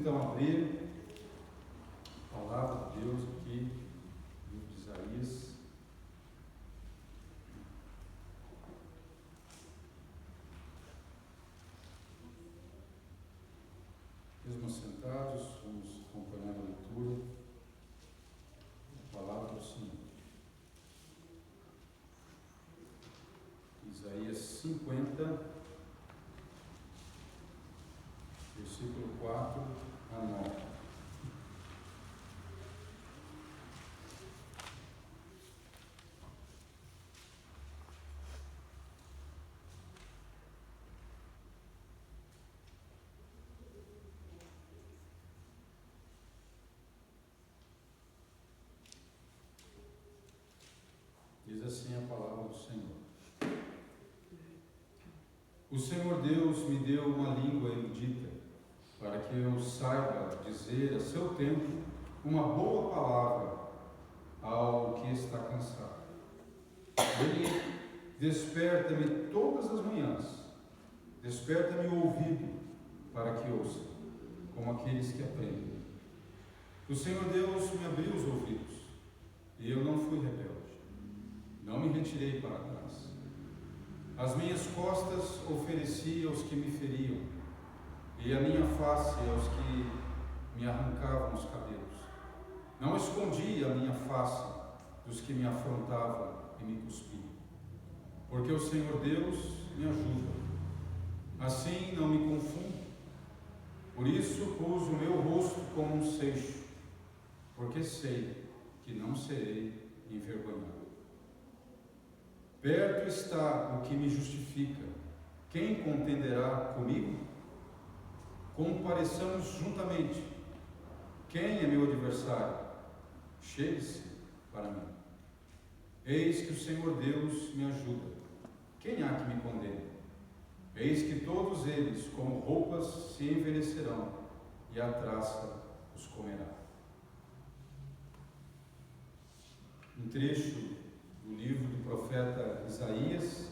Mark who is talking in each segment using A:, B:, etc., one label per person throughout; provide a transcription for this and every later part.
A: Então, abrir a palavra de Deus aqui, no livro de Isaías. Mesmo sentados, vamos acompanhar a leitura da palavra do Senhor. Isaías 50, versículo 4 a 9. Diz assim a palavra do Senhor. O Senhor Deus me deu uma língua erudita, para que eu saiba dizer a seu tempo uma boa palavra ao que está cansado. Ele desperta-me todas as manhãs, desperta-me o ouvido, para que ouça, como aqueles que aprendem. O Senhor Deus me abriu os ouvidos, e eu não fui rebelde. Não me retirei para trás. As minhas costas ofereci aos que me feriam, e a minha face aos que me arrancavam os cabelos. Não escondi a minha face dos que me afrontavam e me cuspiam, porque o Senhor Deus me ajuda. Assim não me confundo. Por isso pus o meu rosto como um seixo, porque sei que não serei envergonhado. Perto está o que me justifica. Quem contenderá comigo? Compareçamos juntamente. Quem é meu adversário? Chegue-se para mim. Eis que o Senhor Deus me ajuda. Quem há que me condene? Eis que todos eles, como roupas, se envelhecerão, e a traça os comerá. Um trecho do livro do profeta Isaías,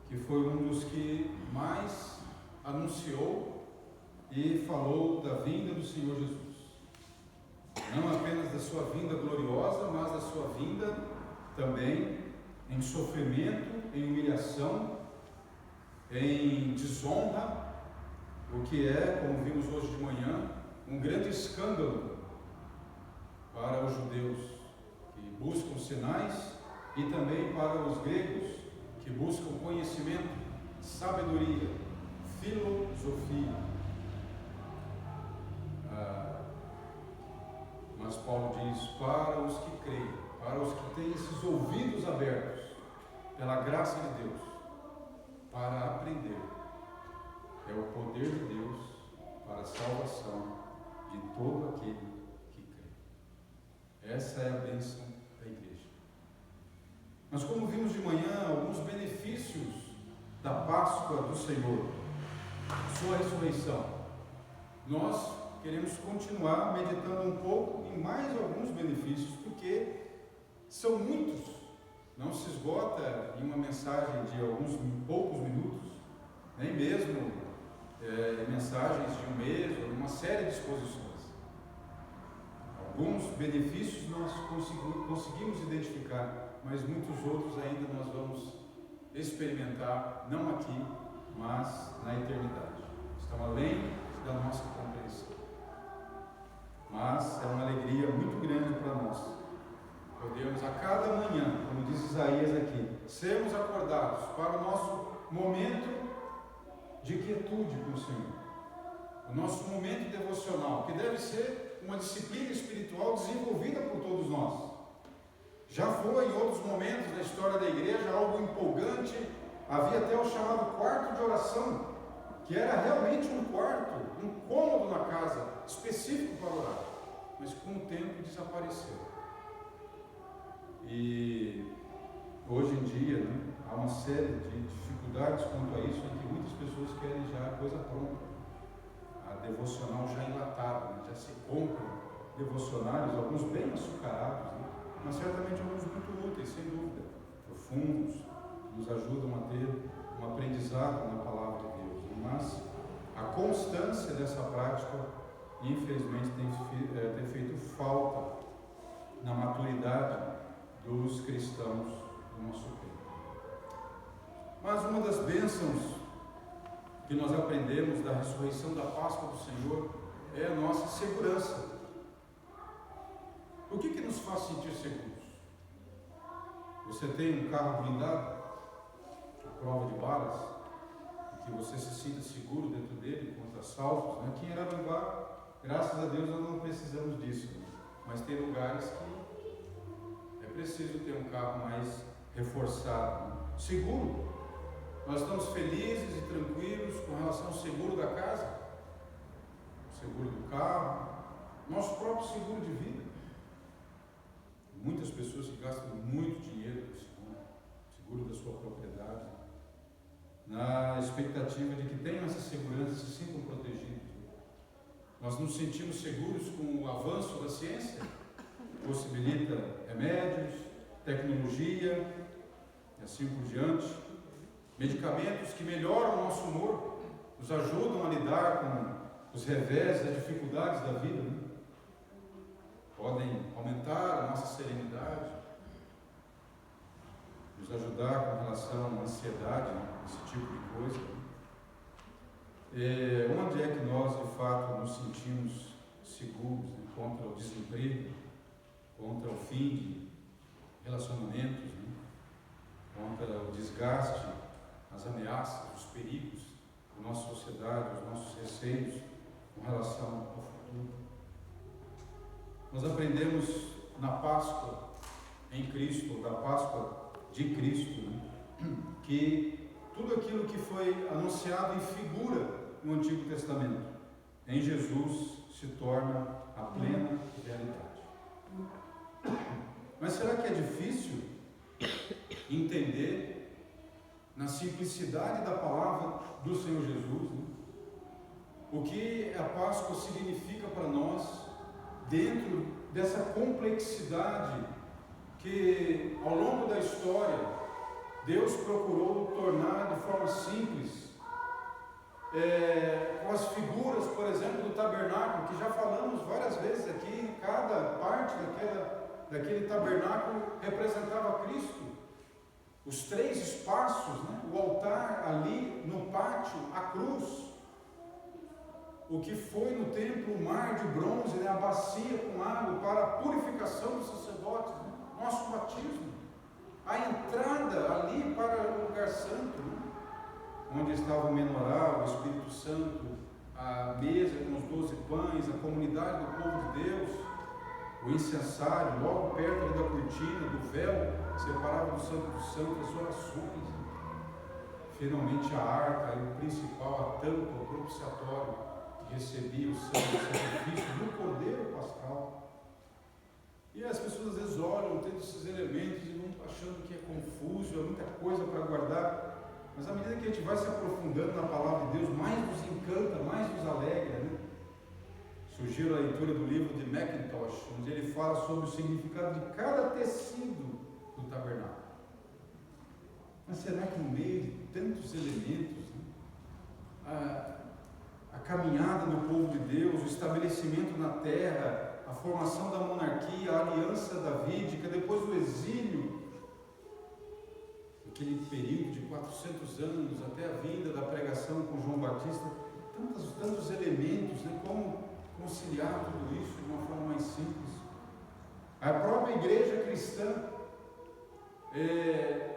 A: que foi um dos que mais anunciou e falou da vinda do Senhor Jesus. Não apenas da sua vinda gloriosa, mas da sua vinda também em sofrimento, em humilhação, em desonra, o que é, como vimos hoje de manhã, um grande escândalo para os judeus que buscam sinais, e também para os gregos que buscam conhecimento, sabedoria, filosofia. Mas Paulo diz: para os que creem, para os que têm esses ouvidos abertos pela graça de Deus, para aprender. É o poder de Deus para a salvação de todo aquele que crê. Essa é a bênção da igreja. Mas como vimos de manhã, alguns benefícios da Páscoa do Senhor, sua ressurreição, nós queremos continuar meditando um pouco em mais alguns benefícios, porque são muitos. Não se esgota em uma mensagem de alguns poucos minutos, nem mesmo mensagens de um mês ou uma série de exposições. Alguns benefícios nós conseguimos identificar, mas muitos outros ainda nós vamos experimentar, não aqui, mas na eternidade. Estão além da nossa compreensão. Mas é uma alegria muito grande para nós podermos a cada manhã, como diz Isaías aqui, sermos acordados para o nosso momento de quietude com o Senhor. O nosso momento devocional, que deve ser uma disciplina espiritual desenvolvida por todos nós. Já foi em outros momentos da história da igreja algo empolgante. Havia até o chamado quarto de oração, que era realmente um quarto, um cômodo na casa, específico para orar, mas com o tempo desapareceu. E hoje em dia, há uma série de dificuldades quanto a isso, em que muitas pessoas querem já a coisa pronta, a devocional já enlatada, já se compram devocionários, alguns bem açucarados, mas certamente alguns muito úteis, sem dúvida, profundos, nos ajudam a ter um aprendizado na palavra de Deus. Mas a constância dessa prática infelizmente tem feito falta na maturidade dos cristãos do nosso tempo. Mas uma das bênçãos que nós aprendemos da ressurreição da Páscoa do Senhor é a nossa segurança. O que nos faz sentir seguros? Você tem um carro blindado, à prova de balas, que você se sinta seguro dentro dele contra assaltos. Aqui em Araranguá, graças a Deus, nós não precisamos disso, né? Mas tem lugares que é preciso ter um carro mais reforçado, né? Seguro. Nós estamos felizes e tranquilos com relação ao seguro da casa, seguro do carro, nosso próprio seguro de vida. Muitas pessoas que gastam muito dinheiro no seguro da sua propriedade, na expectativa de que tenham essa segurança e se sintam protegidos. Nós nos sentimos seguros com o avanço da ciência, que possibilita remédios, tecnologia e assim por diante, medicamentos que melhoram o nosso humor, nos ajudam a lidar com os revés, as dificuldades da vida, né? Podem aumentar a nossa serenidade, nos ajudar com relação à ansiedade, né? Esse tipo de coisa. Onde é que nós, de fato, nos sentimos seguros, né? Contra o desemprego, contra o fim de relacionamentos, né? Contra o desgaste, as ameaças, os perigos da nossa sociedade, os nossos receios com relação ao futuro. Nós aprendemos na Páscoa em Cristo, da Páscoa de Cristo, né? Que tudo aquilo que foi anunciado em figura no Antigo Testamento, em Jesus se torna a plena realidade. Mas será que é difícil entender na simplicidade da palavra do Senhor Jesus, né? O que a Páscoa significa para nós dentro dessa complexidade que ao longo da história Deus procurou tornar de forma simples, com as figuras, por exemplo, do tabernáculo, que já falamos várias vezes aqui, cada parte daquele tabernáculo representava Cristo. Os 3 espaços, né? O altar ali no pátio, a cruz, o que foi no templo o mar de bronze, né? A bacia com água para a purificação dos sacerdotes, né? Nosso batismo, a entrada ali para o lugar santo, né? Onde estava o menorá, o Espírito Santo, a mesa com os 12 pães, a comunidade do povo de Deus, o incensário, logo perto da cortina, do véu, separava do Santo do Santo as orações. Finalmente a arca, o principal, a tampa, o propiciatório, que recebia o sangue, o sacrifício do Cordeiro Pascal. E as pessoas às vezes olham, tendo esses elementos e vão achando que é confuso, é muita coisa para guardar. Mas à medida que a gente vai se aprofundando na palavra de Deus, mais nos encanta, mais nos alegra, né? Sugiro a leitura do livro de Mackintosh, onde ele fala sobre o significado de cada tecido do tabernáculo. Mas será que no meio de tantos elementos, né, a caminhada do povo de Deus, o estabelecimento na terra, a formação da monarquia, a aliança davídica, depois do exílio, aquele período de 400 anos até a vinda da pregação com João Batista, tantos elementos, né, como conciliar tudo isso de uma forma mais simples. A própria igreja cristã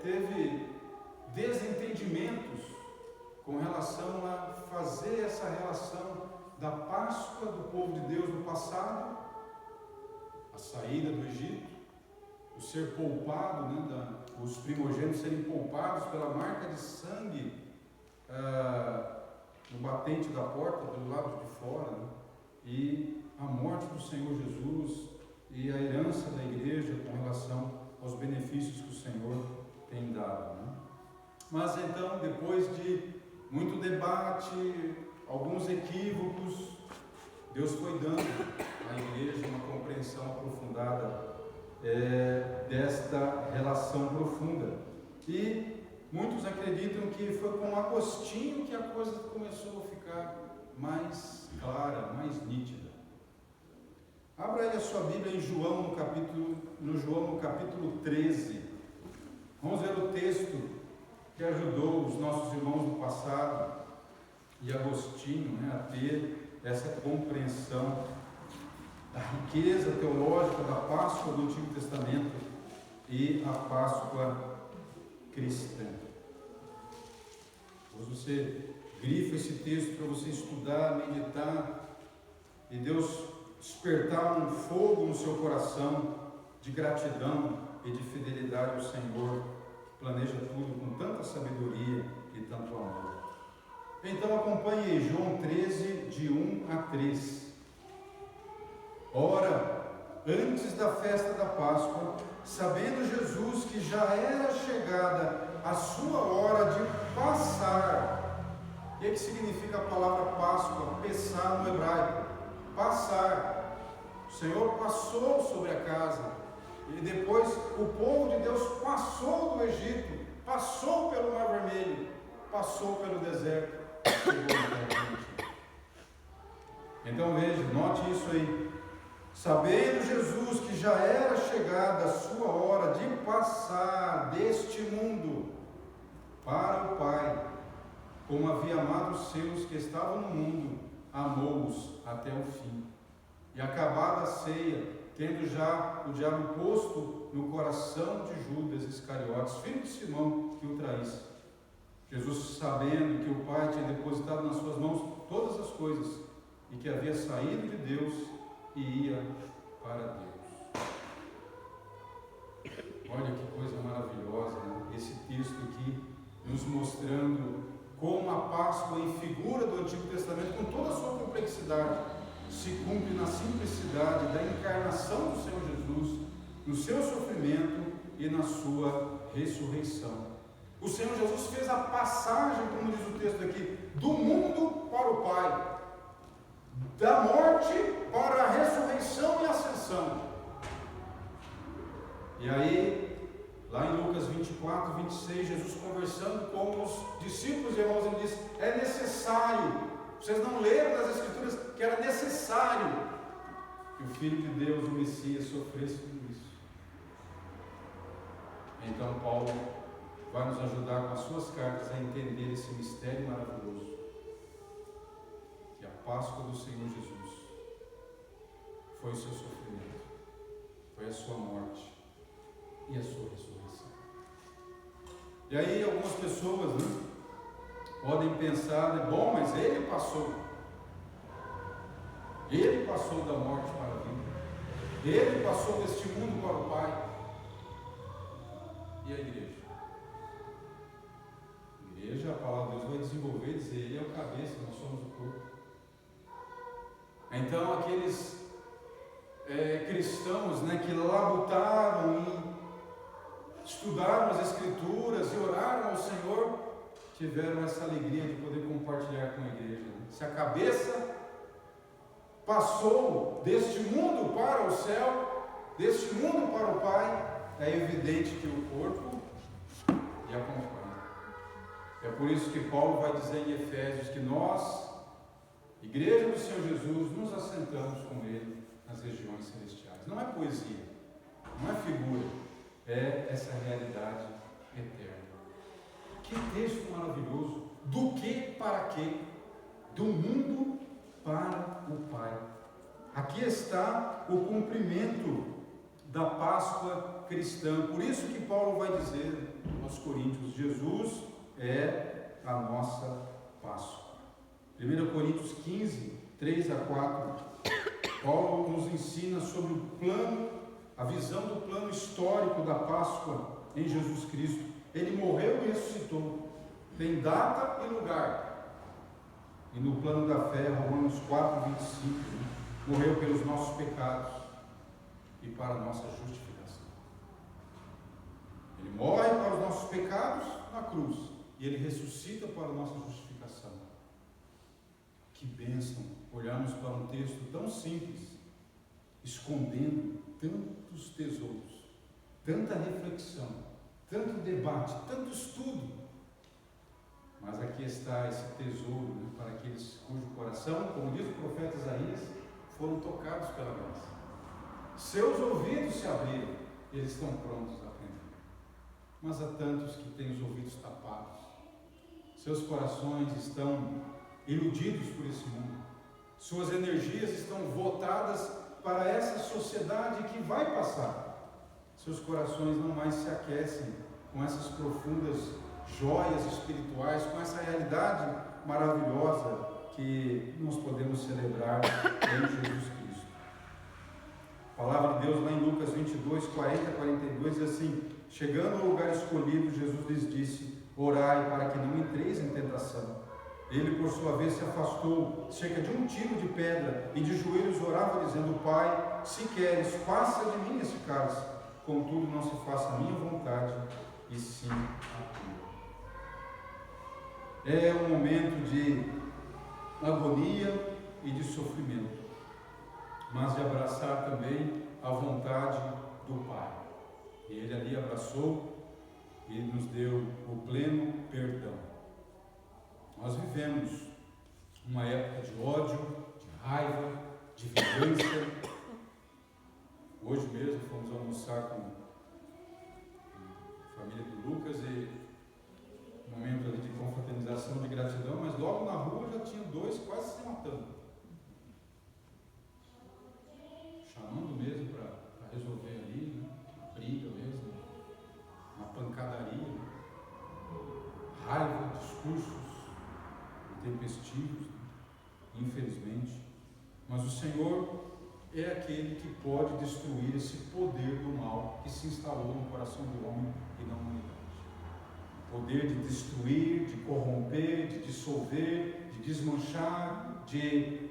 A: teve desentendimentos com relação a fazer essa relação da Páscoa do povo de Deus no passado, a saída do Egito, o ser poupado, né, os primogênitos serem poupados pela marca de sangue no batente da porta, pelo lado de fora, né, e a morte do Senhor Jesus e a herança da igreja com relação aos benefícios que o Senhor tem dado, né? Mas então, depois de muito debate, alguns equívocos, Deus foi dando à igreja uma compreensão aprofundada desta relação profunda. E muitos acreditam que foi com Agostinho que a coisa começou a ficar mais clara, mais nítida. Abra aí a sua Bíblia em João, no capítulo 13. Vamos ver o texto que ajudou os nossos irmãos do passado e Agostinho, né, a ter essa compreensão da riqueza teológica da Páscoa do Antigo Testamento e a Páscoa cristã. Depois você grifa esse texto para você estudar, meditar, e Deus despertar um fogo no seu coração de gratidão e de fidelidade ao Senhor, que planeja tudo com tanta sabedoria e tanto amor. Então acompanhe aí, João 13, de 1 a 3. Ora, antes da festa da Páscoa, sabendo Jesus que já era chegada a sua hora de passar. O que significa a palavra Páscoa? Pessar no hebraico. Passar. O Senhor passou sobre a casa. E depois o povo de Deus passou do Egito, passou pelo Mar Vermelho, passou pelo deserto, chegou na terra prometida. Então veja, note isso aí. Sabendo Jesus que já era chegada a sua hora de passar deste mundo para o Pai, como havia amado os seus que estavam no mundo, amou-os até o fim. E acabada a ceia, tendo já o diabo posto no coração de Judas Iscariotes, filho de Simão, que o traísse, Jesus, sabendo que o Pai tinha depositado nas suas mãos todas as coisas, e que havia saído de Deus e ia para Deus. Olha que coisa maravilhosa, né? Esse texto aqui nos mostrando como a Páscoa em figura do Antigo Testamento, com toda a sua complexidade, se cumpre na simplicidade da encarnação do Senhor Jesus, no seu sofrimento e na sua ressurreição. O Senhor Jesus fez a passagem, como diz o texto aqui, do mundo para o Pai, da morte para a ressurreição e ascensão. E aí, lá em Lucas 24, 26, Jesus conversando com os discípulos e irmãos, ele diz: é necessário, vocês não leram nas Escrituras que era necessário que o Filho de Deus, o Messias, sofresse tudo isso. Então Paulo vai nos ajudar com as suas cartas a entender esse mistério maravilhoso, que a Páscoa do Senhor Jesus foi o seu sofrimento, foi a sua morte e a sua ressurreição. E aí algumas pessoas, né, podem pensar, bom, mas ele passou da morte para a vida, ele passou deste mundo para o Pai. E a igreja? A igreja, a palavra de Deus vai desenvolver e dizer, ele é o cabeça, nós somos o corpo. Então aqueles cristãos, né, que labutaram e estudaram as Escrituras e oraram ao Senhor, tiveram essa alegria de poder compartilhar com a igreja. Se a cabeça passou deste mundo para o céu, deste mundo para o Pai, é evidente que o corpo lhe acompanha. É por isso que Paulo vai dizer em Efésios que nós, igreja do Senhor Jesus, nos assentamos com Ele nas regiões celestiais. Não é poesia, não é figura, é essa realidade eterna. Que texto maravilhoso! Do que para quê? Do mundo para o Pai. Aqui está o cumprimento da Páscoa cristã. Por isso que Paulo vai dizer aos Coríntios, Jesus é a nossa Páscoa. 1 Coríntios 15, 3 a 4, Paulo nos ensina sobre o plano, a visão do plano histórico da Páscoa em Jesus Cristo. Ele morreu e ressuscitou, tem data e lugar. E no plano da fé, Romanos 4, 25, morreu pelos nossos pecados e para a nossa justificação. Ele morre para os nossos pecados na cruz e ele ressuscita para a nossa justificação. Que bênção olharmos para um texto tão simples, escondendo tantos tesouros, tanta reflexão, tanto debate, tanto estudo. Mas aqui está esse tesouro, né, para aqueles cujo coração, como diz o profeta Isaías, foram tocados pela graça. seus ouvidos se abriram, eles estão prontos a aprender. Mas há tantos que têm os ouvidos tapados, seus corações estão iludidos por esse mundo, suas energias estão voltadas para essa sociedade que vai passar, seus corações não mais se aquecem com essas profundas joias espirituais, com essa realidade maravilhosa que nós podemos celebrar em Jesus Cristo. A palavra de Deus lá em Lucas 22, 40 a 42 diz assim: chegando ao lugar escolhido, Jesus lhes disse: orai para que não entreis em tentação. Ele, por sua vez, se afastou cerca de um tiro de pedra e de joelhos orava, dizendo: Pai, se queres, passa de mim esse cálice, contudo não se faça a minha vontade, e sim a tua. É um momento de agonia e de sofrimento, mas de abraçar também a vontade do Pai. E Ele ali abraçou e nos deu o pleno perdão. Nós vivemos uma época de ódio, de raiva, de vingança. Hoje mesmo fomos almoçar com a família do Lucas e um momento ali de confraternização, de gratidão, mas logo na rua já tinha dois quase se matando, chamando mesmo para resolver ali, né? Uma briga mesmo, uma pancadaria, raiva, discursos intempestivos, infelizmente. Mas o Senhor é aquele que pode destruir esse poder do mal que se instalou no coração do homem e na humanidade. O poder de destruir, de corromper, de dissolver, de desmanchar, de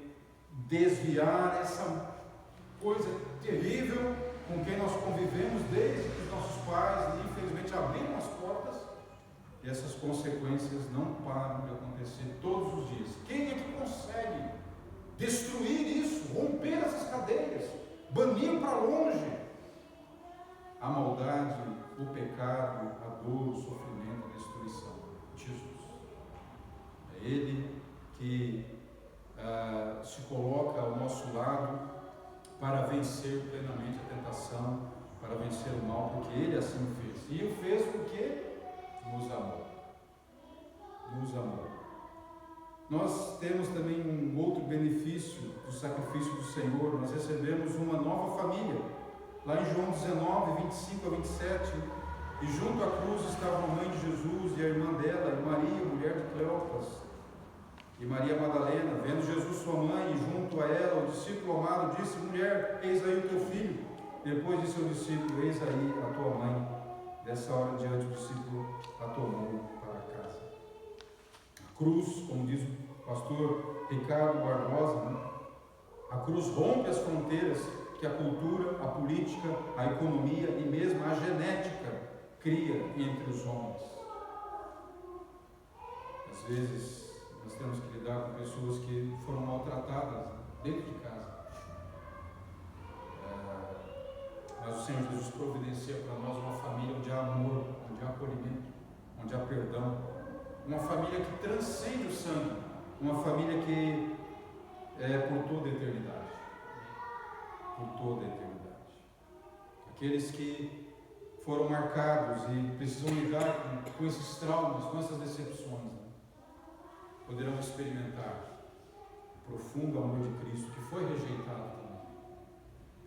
A: desviar essa coisa terrível com quem nós convivemos desde que os nossos pais, infelizmente, abriram as portas. E essas consequências não param de acontecer todos os dias. Quem é que consegue destruir isso, romper essas cadeias, banir para longe a maldade, o pecado, a dor, o sofrimento, a destruição? Jesus. É Ele que se coloca ao nosso lado para vencer plenamente a tentação, para vencer o mal, porque Ele assim o fez. E o fez porque nos amou. Nos amou. Nós temos também um outro benefício do sacrifício do Senhor. Nós recebemos uma nova família. Lá em João 19, 25 a 27, e junto à cruz estavam a mãe de Jesus e a irmã dela, e Maria, mulher de Cleopas, e Maria Madalena. Vendo Jesus sua mãe e junto a ela o discípulo amado, disse: mulher, eis aí o teu filho. Depois disse ao discípulo: eis aí a tua mãe. Dessa hora em diante o discípulo a tomou para casa. A cruz, como diz o pastor Ricardo Barbosa, né? A cruz rompe as fronteiras que a cultura, a política, a economia e mesmo a genética cria entre os homens. Às vezes nós temos que lidar com pessoas que foram maltratadas dentro de casa. Mas o Senhor Jesus providencia para nós uma família onde há amor, onde há acolhimento, onde há perdão. Uma família que transcende o sangue. Uma família que é por toda a eternidade. Por toda a eternidade. Aqueles que foram marcados e precisam lidar com esses traumas, com essas decepções, né? Poderão experimentar o profundo amor de Cristo, que foi rejeitado também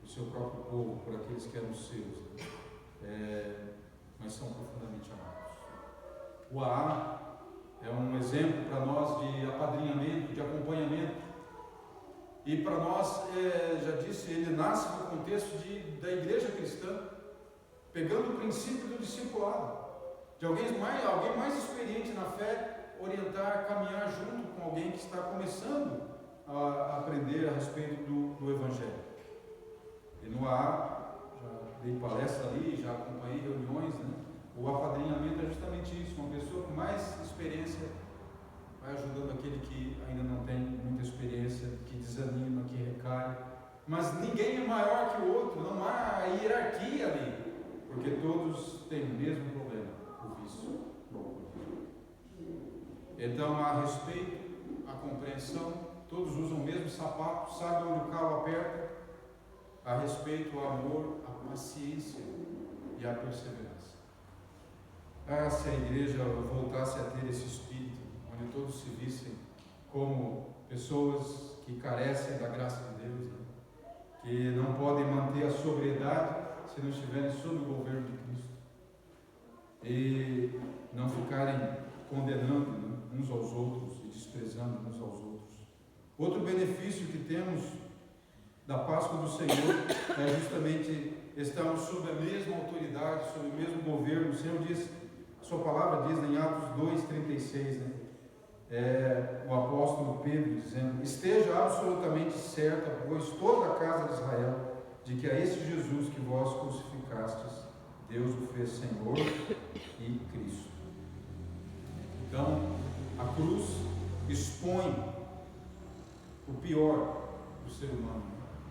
A: o seu próprio povo, por aqueles que eram seus, mas são profundamente amados. O AA é um exemplo para nós de apadrinhamento, de acompanhamento, e para nós, já disse, ele nasce no contexto da igreja cristã, pegando o princípio do discipulado, de alguém mais experiente na fé, orientar, caminhar junto com alguém que está começando a aprender a respeito do Evangelho. E no AA, já dei palestra ali, já acompanhei reuniões, né? O apadrinhamento é justamente isso, uma pessoa com mais experiência vai ajudando aquele que ainda não tem muita experiência, que desanima, que recai. Mas ninguém é maior que o outro, não há hierarquia ali, porque todos têm o mesmo problema, o vício. Então há respeito, há compreensão, todos usam o mesmo sapato, sabem onde o calo aperta. a respeito ao amor, à paciência e à perseverança. Ah, se a igreja voltasse a ter esse espírito, onde todos se vissem como pessoas que carecem da graça de Deus, né? Que não podem manter a sobriedade se não estiverem sob o governo de Cristo, e não ficarem condenando, né, uns aos outros e desprezando uns aos outros. Outro benefício que temos da Páscoa do Senhor é justamente estarmos sob a mesma autoridade, sob o mesmo governo. O Senhor diz, a sua palavra diz em Atos 2,36, né? O apóstolo Pedro dizendo: esteja absolutamente certa, pois toda a casa de Israel, de que a este Jesus que vós crucificastes, Deus o fez Senhor e Cristo. Então, a cruz expõe o pior do ser humano: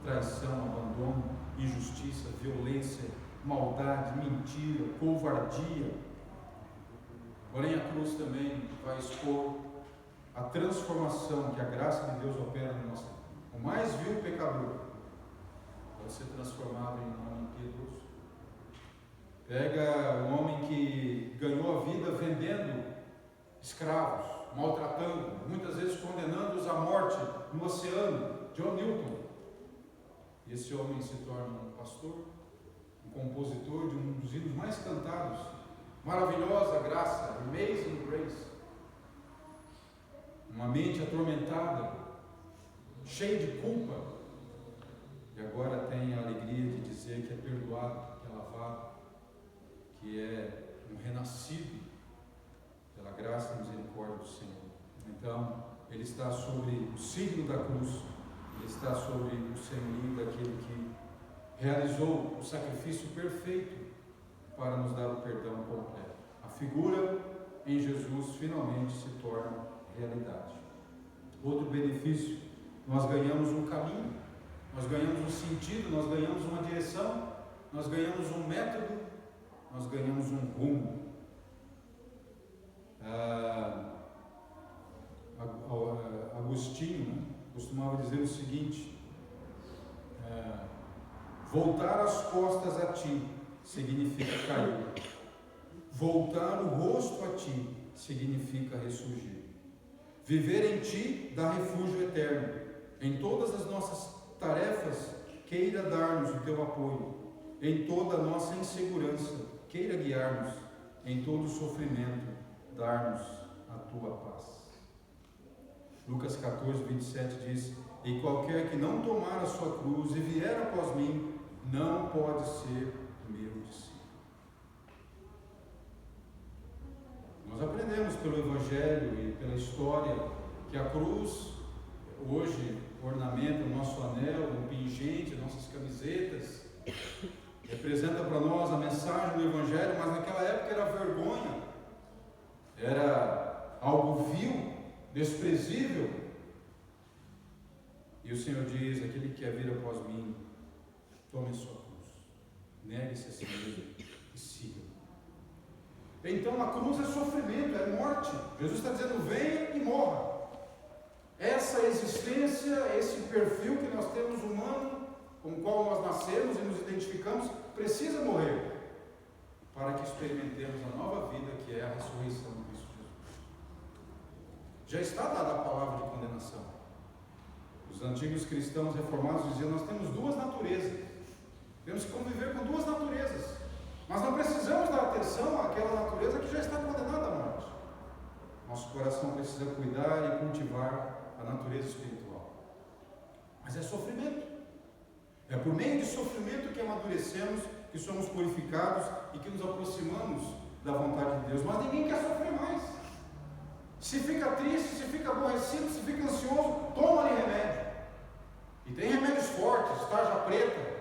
A: traição, abandono, injustiça, violência, maldade, mentira, covardia. Porém, a cruz também vai expor a transformação que a graça de Deus opera na nossa vida. O mais vil pecador pode ser transformado em um homem piedoso. Pega um homem que ganhou a vida vendendo escravos, maltratando, muitas vezes condenando-os à morte no oceano, John Newton. E esse homem se torna um pastor, um compositor de um dos hinos mais cantados, maravilhosa graça, Amazing Grace. Uma mente atormentada, cheia de culpa, e agora tem a alegria de dizer que é perdoado, que é lavado, que é um renascido pela graça e misericórdia do Senhor. Então, ele está sobre o signo da cruz, ele está sobre o senhorio daquele que realizou o sacrifício perfeito para nos dar o perdão completo. A figura em Jesus finalmente se torna realidade. Outro benefício: nós ganhamos um caminho, nós ganhamos um sentido, nós ganhamos uma direção, nós ganhamos um método, nós ganhamos um rumo. Agostinho, né, costumava dizer o seguinte: voltar as costas a ti significa cair, voltar o rosto a ti significa ressurgir. Viver em ti dá refúgio eterno. Em todas as nossas tarefas, queira dar-nos o teu apoio. Em toda a nossa insegurança, queira guiar-nos. Em todo o sofrimento, dar-nos a tua paz. Lucas 14, 27 diz: e qualquer que não tomar a sua cruz e vier após mim, não pode ser meu discípulo. Nós aprendemos pelo Evangelho e pela história que a cruz hoje ornamenta o nosso anel, o pingente, nossas camisetas, representa para nós a mensagem do Evangelho, mas naquela época era vergonha, era algo vil, desprezível. E o Senhor diz: aquele que quer vir após mim, tome a sua cruz, negue-se a si mesmo e siga. Então a cruz é sofrimento, é morte. Jesus está dizendo: venha e morra. Essa existência, esse perfil que nós temos humano, com o qual nós nascemos e nos identificamos, precisa morrer para que experimentemos a nova vida que é a ressurreição de Cristo Jesus. Já está dada a palavra de condenação. Os antigos cristãos reformados diziam: nós temos duas naturezas, temos que conviver com duas naturezas, mas não precisamos dar atenção àquela natureza que já está condenada à morte. Nosso coração precisa cuidar e cultivar a natureza espiritual. Mas é sofrimento. É por meio de sofrimento que amadurecemos, que somos purificados e que nos aproximamos da vontade de Deus. Mas ninguém quer sofrer mais. Se fica triste, se fica aborrecido, se fica ansioso, toma-lhe remédio. E tem remédios fortes, tarja preta,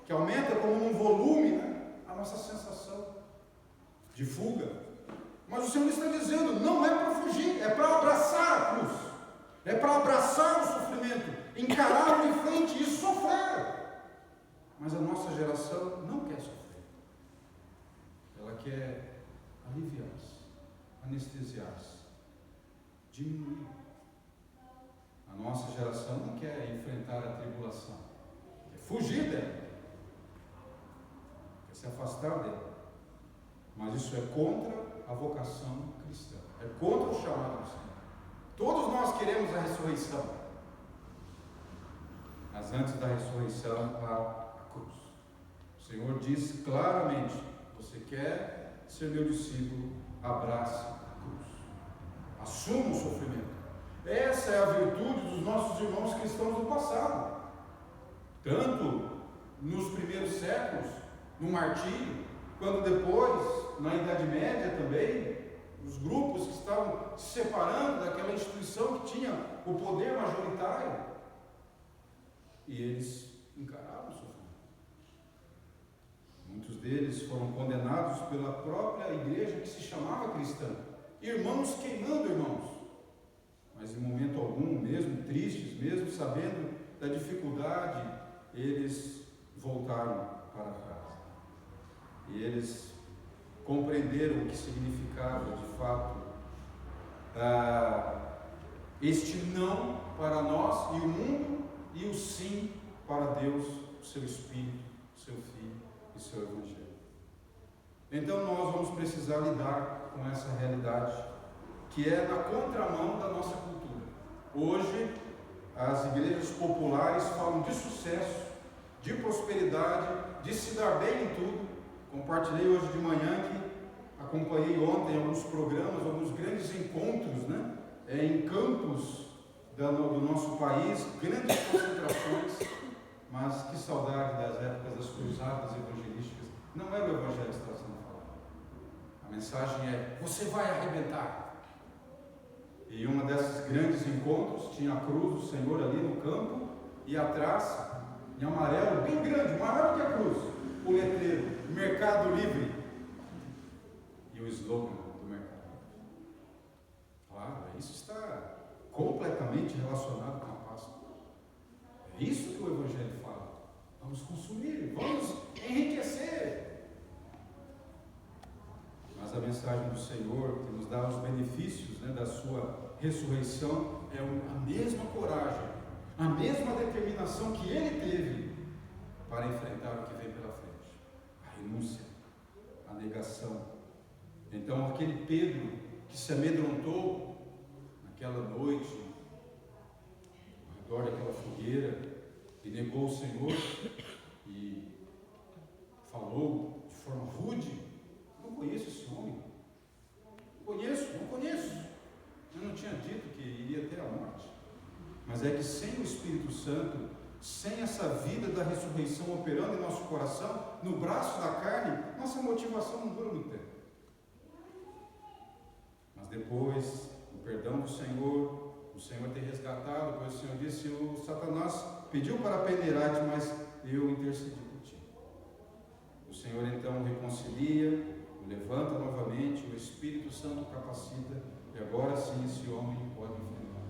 A: que aumenta como um volume, né, a nossa sensação de fuga. Mas o Senhor está dizendo: não é para fugir, é para abraçar a cruz, é para abraçar o sofrimento, encará-lo em frente e sofrer. Mas a nossa geração não quer sofrer, ela quer aliviar-se, anestesiar-se, diminuir. A nossa geração não quer enfrentar a tribulação, quer fugir dela. se afastar dela. Mas isso é contra a vocação cristã, é contra o chamado do Senhor. Todos nós queremos a ressurreição, mas antes da ressurreição a cruz. O Senhor diz claramente: você quer ser meu discípulo, abrace a cruz, assuma o sofrimento. Essa é a virtude dos nossos irmãos cristãos do passado, tanto nos primeiros séculos, no martírio, quando depois, na Idade Média também, os grupos que estavam se separando daquela instituição que tinha o poder majoritário, e eles encararam o sofrimento. Muitos deles foram condenados pela própria igreja que se chamava cristã, irmãos queimando irmãos, mas em momento algum, mesmo tristes, mesmo sabendo da dificuldade, eles voltaram para casa. E eles compreenderam o que significava, de fato, este não para nós e o mundo, e o sim para Deus, o seu Espírito, o seu Filho e o seu Evangelho. Então nós vamos precisar lidar com essa realidade, que é na contramão da nossa cultura. Hoje, as igrejas populares falam de sucesso, de prosperidade, de se dar bem em tudo. Compartilhei hoje de manhã que acompanhei ontem alguns programas, alguns grandes encontros, em campos do nosso país, grandes concentrações, mas que saudade das épocas das cruzadas evangelísticas. Não era o evangelho que está sendo falado. A mensagem é: você vai arrebentar. E uma desses grandes encontros tinha a cruz do Senhor ali no campo, e atrás, em amarelo, bem grande, maior que a cruz, o letreiro: Mercado Livre. E o slogan do Mercado Livre. Claro, isso está completamente relacionado com a Páscoa. É isso que o Evangelho fala. Vamos consumir, vamos enriquecer. Mas a mensagem do Senhor, que nos dá os benefícios da sua ressurreição, é a mesma coragem, a mesma determinação que ele teve para enfrentar o que vem pela frente. A renúncia, a negação. Então aquele Pedro que se amedrontou naquela noite, ao redor daquela fogueira, e negou o Senhor, e falou de forma rude: não conheço esse homem, não conheço. Eu não tinha dito que iria ter a morte. Mas é que sem o Espírito Santo, sem essa vida da ressurreição operando em nosso coração, no braço da carne, nossa motivação não dura muito tempo. Mas depois, o perdão do Senhor, o Senhor ter resgatado, pois o Senhor disse: o Satanás pediu para peneirar-te, mas eu intercedi por ti. O Senhor então reconcilia, o levanta novamente, o Espírito Santo capacita, e agora sim esse homem pode enfrentar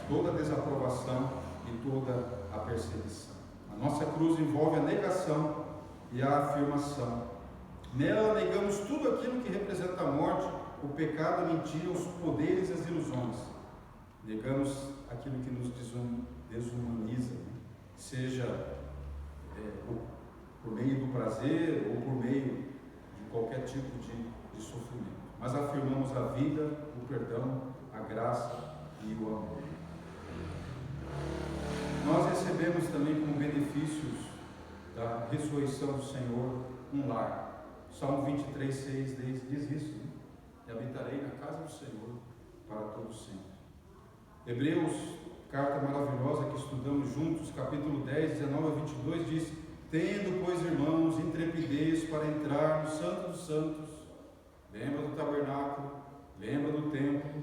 A: toda a desaprovação e toda a perseguição. A nossa cruz envolve a negação e a afirmação. Nela negamos tudo aquilo que representa a morte, o pecado, a mentira, os poderes e as ilusões. Negamos aquilo que nos desumaniza, seja por meio do prazer ou por meio de qualquer tipo de sofrimento. Mas afirmamos a vida, o perdão, a graça e o amor. Nós recebemos também como benefícios da ressurreição do Senhor um lar. Salmo 23:6 diz isso: e habitarei na casa do Senhor para todo sempre. Hebreus, carta maravilhosa que estudamos juntos, capítulo 10, 19 a 22, diz: tendo, pois, irmãos, intrepidez para entrar no Santo dos Santos. Lembra do tabernáculo, lembra do templo,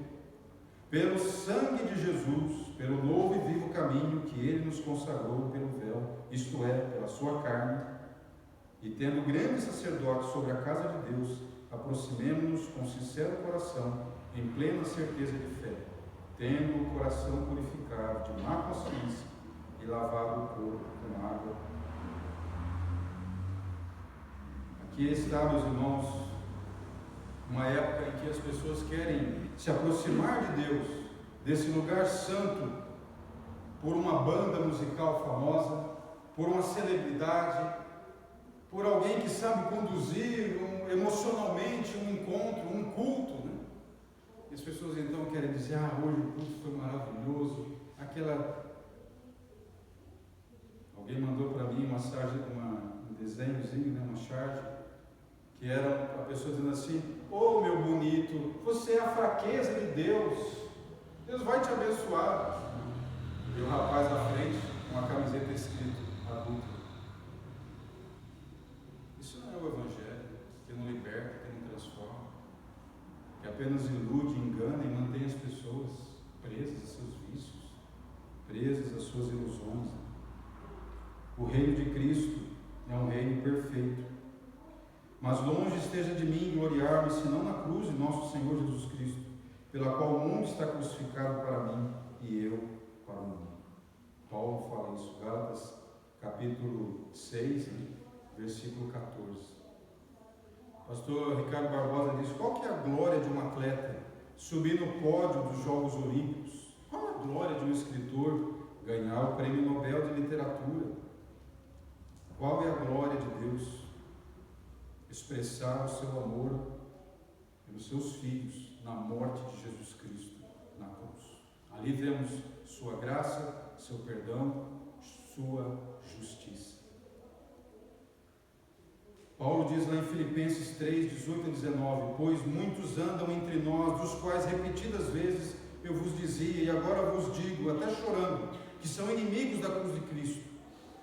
A: pelo sangue de Jesus, pelo novo e vivo caminho que ele nos consagrou pelo véu, isto é, pela sua carne, e tendo grande sacerdote sobre a casa de Deus, aproximemo-nos com sincero coração, em plena certeza de fé, tendo o coração purificado de má consciência e lavado o corpo com água. Aqui está, meus irmãos, uma época em que as pessoas querem se aproximar de Deus, desse lugar santo, por uma banda musical famosa, por uma celebridade, por alguém que sabe conduzir emocionalmente um encontro, um culto, né? E as pessoas então querem dizer, hoje o culto foi maravilhoso, alguém mandou para mim uma charge, um desenhozinho, né? Uma charge, que era a pessoa dizendo assim, meu bonito, você é a fraqueza de Deus, Deus vai te abençoar. E o rapaz na frente, com a camiseta escrito, adulto. Isso não é o Evangelho, que não liberta, que não transforma, que apenas ilude, engana e mantém as pessoas presas a seus vícios, presas às suas ilusões. O reino de Cristo é um reino perfeito. Mas longe esteja de mim gloriar-me, senão na cruz de nosso Senhor Jesus Cristo, pela qual o mundo está crucificado para mim e eu para o mundo. Paulo fala isso, Gálatas capítulo 6, versículo 14. Pastor Ricardo Barbosa diz, qual que é a glória de um atleta subir no pódio dos Jogos Olímpicos? Qual é a glória de um escritor ganhar o Prêmio Nobel de Literatura? Qual é a glória de Deus? Expressar o seu amor pelos seus filhos na morte de Jesus Cristo na cruz. Ali vemos sua graça, seu perdão, sua justiça. Paulo diz lá em Filipenses 3, 18 a 19, pois muitos andam entre nós, dos quais repetidas vezes eu vos dizia, e agora vos digo, até chorando, que são inimigos da cruz de Cristo.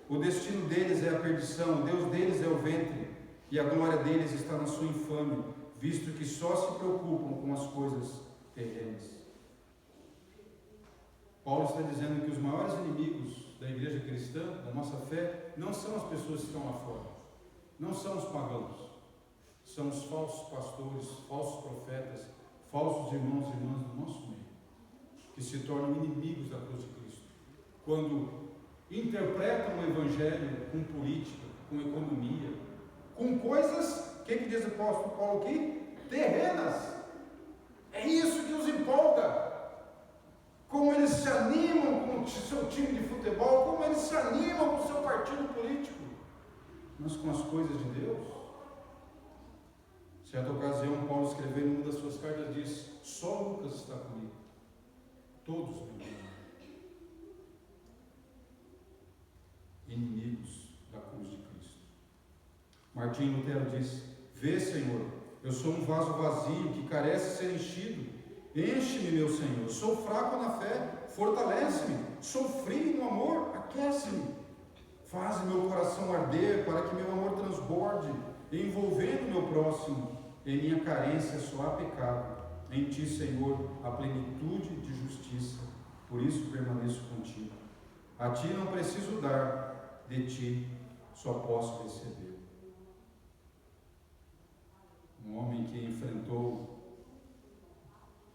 A: O destino deles é a perdição, o Deus deles é o ventre, e a glória deles está na sua infâmia, visto que só se preocupam com as coisas terrenas. Paulo está dizendo que os maiores inimigos da igreja cristã, da nossa fé, não são as pessoas que estão lá fora, não são os pagãos, são os falsos pastores, falsos profetas, falsos irmãos e irmãs do nosso meio, que se tornam inimigos da cruz de Cristo, quando interpretam o Evangelho com política, com economia, com coisas, o que diz o apóstolo Paulo aqui? Terrenas. É isso que os empolga. Como eles se animam com o seu time de futebol, como eles se animam com o seu partido político. Mas com as coisas de Deus. Certa ocasião, Paulo escreveu em uma das suas cartas, diz, só Lucas está comigo. Todos me amam. Inimigos da cruz de Cristo. Martim Lutero diz, vê, Senhor, eu sou um vaso vazio que carece ser enchido. Enche-me, meu Senhor, sou fraco na fé, fortalece-me, sou frio no amor, aquece-me. Faz meu coração arder para que meu amor transborde, envolvendo meu próximo. Em minha carência só há pecado. Em ti, Senhor, a plenitude de justiça. Por isso permaneço contigo. A ti não preciso dar, de ti só posso receber. Um homem que enfrentou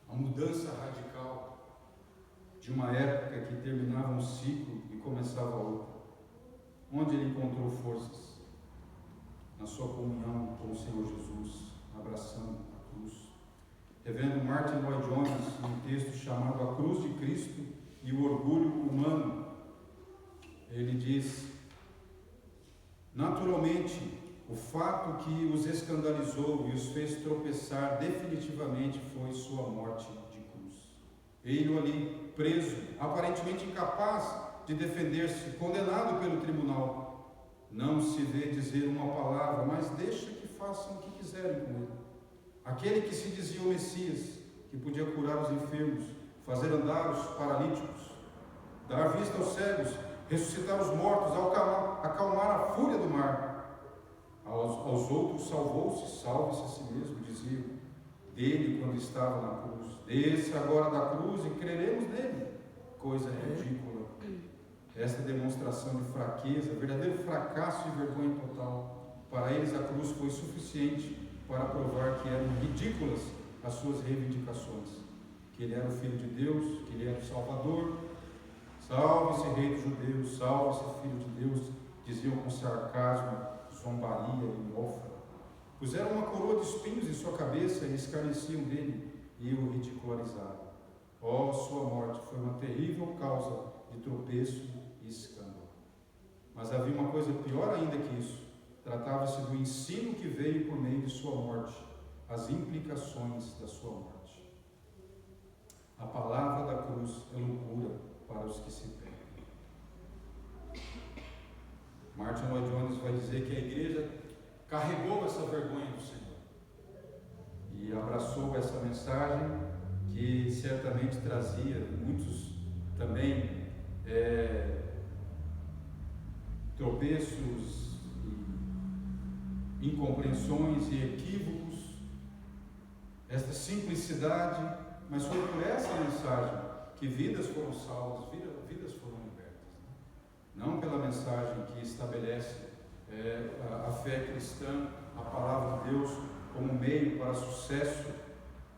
A: a mudança radical de uma época que terminava um ciclo e começava outro. Onde ele encontrou forças? Na sua comunhão com o Senhor Jesus, abraçando a cruz. Reverendo Martin Lloyd-Jones, num texto chamado A Cruz de Cristo e o Orgulho Humano, ele diz, naturalmente, o fato que os escandalizou e os fez tropeçar definitivamente foi sua morte de cruz. Ele ali, preso, aparentemente incapaz de defender-se, condenado pelo tribunal. Não se vê dizer uma palavra, mas deixa que façam o que quiserem com ele. Aquele que se dizia o Messias, que podia curar os enfermos, fazer andar os paralíticos, dar vista aos cegos, ressuscitar os mortos, acalmar a fúria do mar. Aos outros salvou-se, salve-se a si mesmo, diziam dele quando estava na cruz. Desça agora da cruz e creremos nele. Coisa ridícula. Esta demonstração de fraqueza, verdadeiro fracasso e vergonha total. Para eles a cruz foi suficiente para provar que eram ridículas as suas reivindicações. Que ele era o Filho de Deus, que ele era o Salvador. Salve-se Rei dos Judeus, salve-se Filho de Deus, diziam com sarcasmo, zombaria e mofa. Puseram uma coroa de espinhos em sua cabeça e escarneciam dele e o ridicularizaram. Sua morte foi uma terrível causa de tropeço e escândalo. Mas havia uma coisa pior ainda que isso. Tratava-se do ensino que veio por meio de sua morte, as implicações da sua morte. A palavra da cruz é loucura para os que se perdem. Martin Lloyd Jones vai dizer que a igreja carregou essa vergonha do Senhor e abraçou essa mensagem que certamente trazia muitos também tropeços, incompreensões e equívocos, esta simplicidade, mas foi por essa mensagem que vidas foram salvas, vidas foram libertas. Não pela mensagem que estabelece a fé cristã, a palavra de Deus como meio para sucesso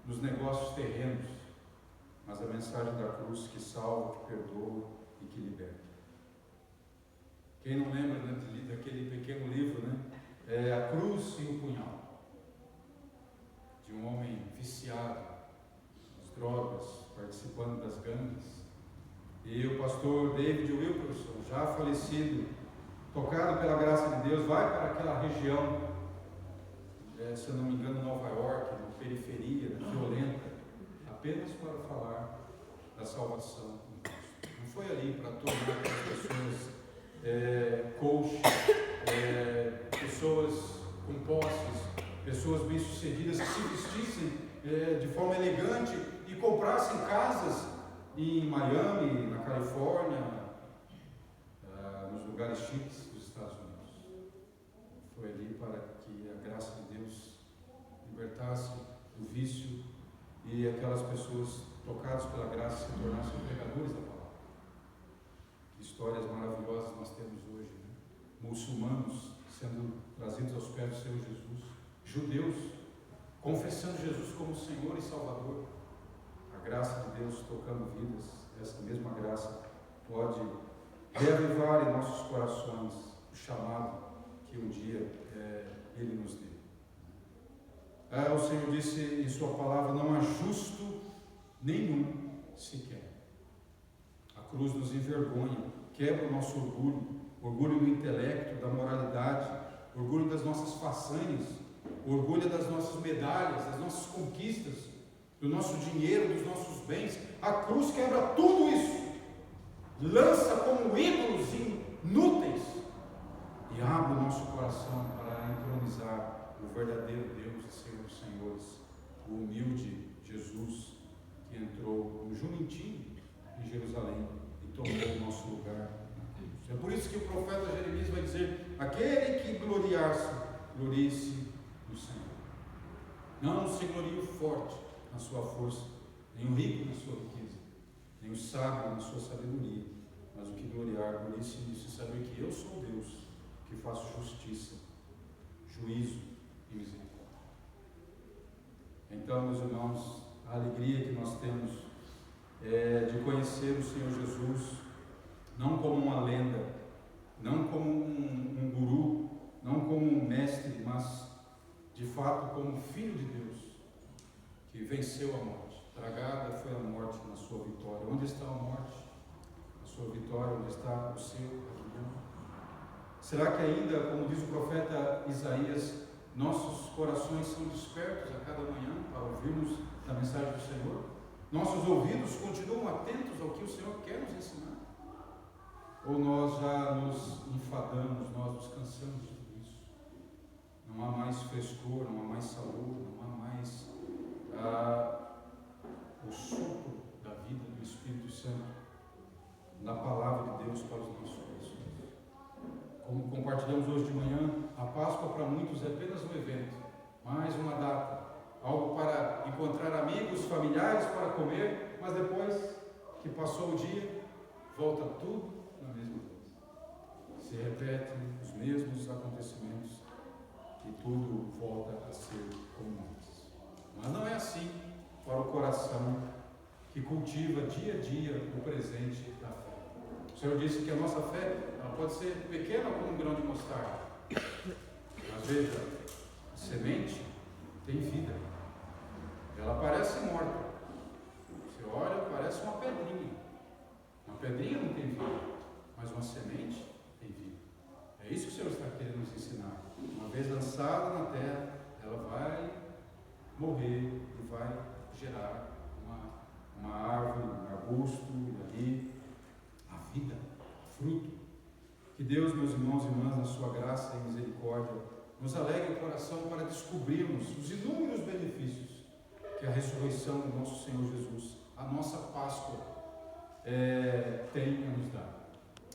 A: nos negócios terrenos, mas a mensagem da cruz que salva, que perdoa e que liberta. Quem não lembra, né, daquele pequeno livro, né? A Cruz e o Punhal, de um homem viciado nas drogas, participando das gangues, e o pastor David Wilkerson, já falecido, tocado pela graça de Deus, vai para aquela região, se eu não me engano, Nova York, uma periferia violenta, apenas para falar da salvação em Cristo. Não foi ali para tornar as pessoas coach, pessoas com posses, pessoas bem-sucedidas que se vestissem de forma elegante e comprassem casas em Miami, na Califórnia, nos lugares chiques dos Estados Unidos. Foi ali para que a graça de Deus libertasse do vício e aquelas pessoas tocadas pela graça se tornassem pregadores da palavra. Que histórias maravilhosas nós temos hoje, né? Muçulmanos sendo trazidos aos pés do Senhor Jesus, judeus confessando Jesus como Senhor e Salvador. A graça de Deus tocando vidas, essa mesma graça pode reavivar em nossos corações o chamado que um dia Ele nos deu. O Senhor disse em sua palavra: não há justo nenhum sequer. A cruz nos envergonha, quebra o nosso orgulho do intelecto, da moralidade, orgulho das nossas façanhas, orgulho das nossas medalhas, das nossas conquistas, do nosso dinheiro, dos nossos bens. A cruz quebra tudo isso, lança como ídolos inúteis e abre o nosso coração para entronizar o verdadeiro Deus e Senhor dos Senhores, o humilde Jesus que entrou no jumentinho em Jerusalém e tomou o nosso lugar na cruz. É por isso que o profeta Jeremias vai dizer: aquele que gloriar-se, glorie-se no Senhor. Não se glorie o forte na sua força, nem o rico na sua riqueza, nem o sábio na sua sabedoria, mas o que gloriar, glorie-se nisso, e saber que eu sou Deus, que faço justiça, juízo e misericórdia. Então, meus irmãos, a alegria que nós temos de conhecer o Senhor Jesus, não como uma lenda, não como um guru, não como um mestre, mas de fato como Filho de Deus, que venceu a morte. Tragada foi a morte na sua vitória. Onde está a morte? A sua vitória, onde está o seu aguilhão? Será que ainda, como diz o profeta Isaías, nossos corações são despertos a cada manhã para ouvirmos a mensagem do Senhor? Nossos ouvidos continuam atentos ao que o Senhor quer nos ensinar? Ou nós já nos enfadamos, nós nos cansamos de tudo isso? Não há mais frescor, não há mais sabor, não há mais o sopro da vida do Espírito Santo na palavra de Deus para os nossos corações. Como compartilhamos hoje de manhã, a Páscoa para muitos é apenas um evento, mais uma data, algo para encontrar amigos, familiares, para comer, mas depois que passou o dia, volta tudo na mesma coisa. Se repetem os mesmos acontecimentos e tudo volta a ser como antes. Mas não é assim para o coração que cultiva dia a dia o presente da fé. O Senhor disse que a nossa fé ela pode ser pequena como um grão de mostarda. Mas veja, a semente tem vida. Ela parece morta. Você olha, parece uma pedrinha. Uma pedrinha não tem vida, mas uma semente tem vida. É É isso que o Senhor está querendo nos ensinar. Uma vez lançada na terra, ela vai morrer e vai gerar uma árvore, um arbusto, e ali a vida, fruto. Que Deus, meus irmãos e irmãs, na sua graça e misericórdia, nos alegre o coração para descobrirmos os inúmeros benefícios que a ressurreição do nosso Senhor Jesus, a nossa Páscoa, tem a nos dar.